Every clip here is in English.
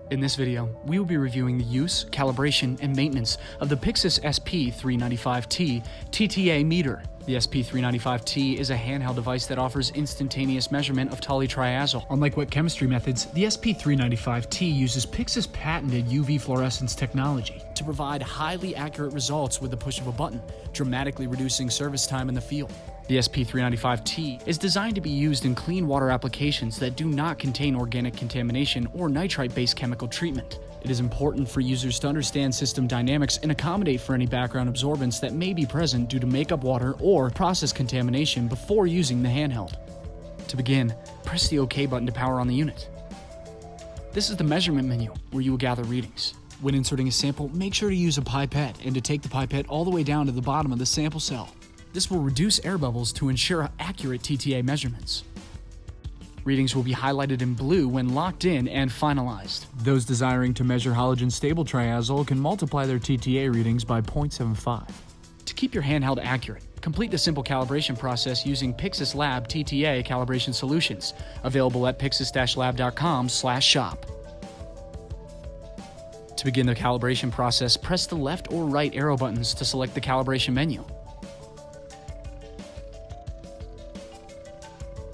In this video, we will be reviewing the use, calibration, and maintenance of the Pyxis SP-395T TTA meter. The SP-395T is a handheld device that offers instantaneous measurement of Tolytriazole. Unlike wet chemistry methods, the SP-395T uses Pyxis' patented UV fluorescence technology to provide highly accurate results with the push of a button, dramatically reducing service time in the field. The SP-395T is designed to be used in clean water applications that do not contain organic contamination or nitrite-based chemical treatment. It is important for users to understand system dynamics and accommodate for any background absorbance that may be present due to makeup water or process contamination before using the handheld. To begin, press the OK button to power on the unit. This is the measurement menu where you will gather readings. When inserting a sample, make sure to use a pipette and to take the pipette all the way down to the bottom of the sample cell. This will reduce air bubbles to ensure accurate TTA measurements. Readings will be highlighted in blue when locked in and finalized. Those desiring to measure halogen-stable triazole can multiply their TTA readings by 0.75. To keep your handheld accurate, complete the simple calibration process using Pyxis Lab TTA calibration solutions, available at pyxis-lab.com/shop. To begin the calibration process, press the left or right arrow buttons to select the calibration menu.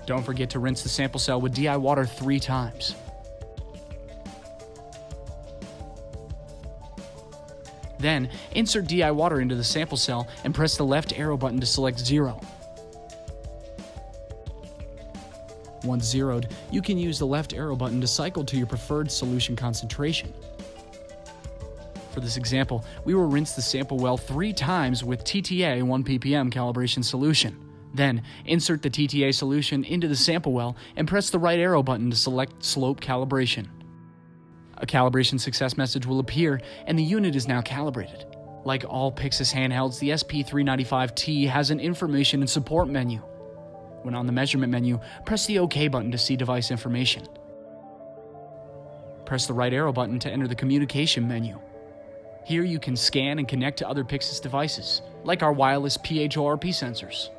Don't forget to rinse the sample cell with DI water 3 times. Then, insert DI water into the sample cell and press the left arrow button to select 0. Once zeroed, you can use the left arrow button to cycle to your preferred solution concentration. For this example, we will rinse the sample well 3 times with TTA 1 ppm calibration solution. Then, insert the TTA solution into the sample well and press the right arrow button to select slope calibration. A calibration success message will appear and the unit is now calibrated. Like all Pyxis handhelds, the SP-395T has an information and support menu. When on the measurement menu, press the OK button to see device information. Press the right arrow button to enter the communication menu. Here you can scan and connect to other Pyxis devices, like our wireless PHORP sensors.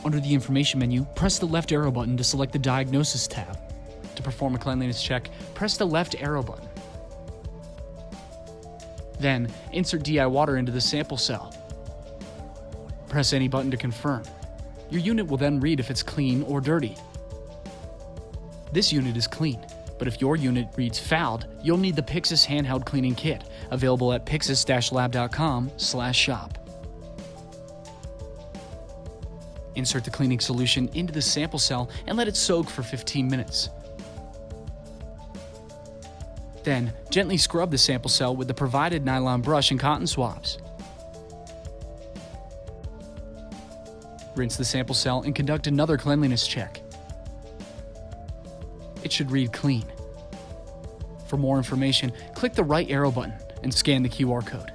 Under the information menu, press the left arrow button to select the diagnosis tab. To perform a cleanliness check, press the left arrow button. Then, insert DI water into the sample cell. Press any button to confirm. Your unit will then read if it's clean or dirty. This unit is clean, but if your unit reads fouled, you'll need the Pyxis handheld cleaning kit, available at pyxis-lab.com/shop. Insert the cleaning solution into the sample cell and let it soak for 15 minutes. Then, gently scrub the sample cell with the provided nylon brush and cotton swabs. Rinse the sample cell and conduct another cleanliness check. It should read clean. For more information, click the right arrow button and scan the QR code.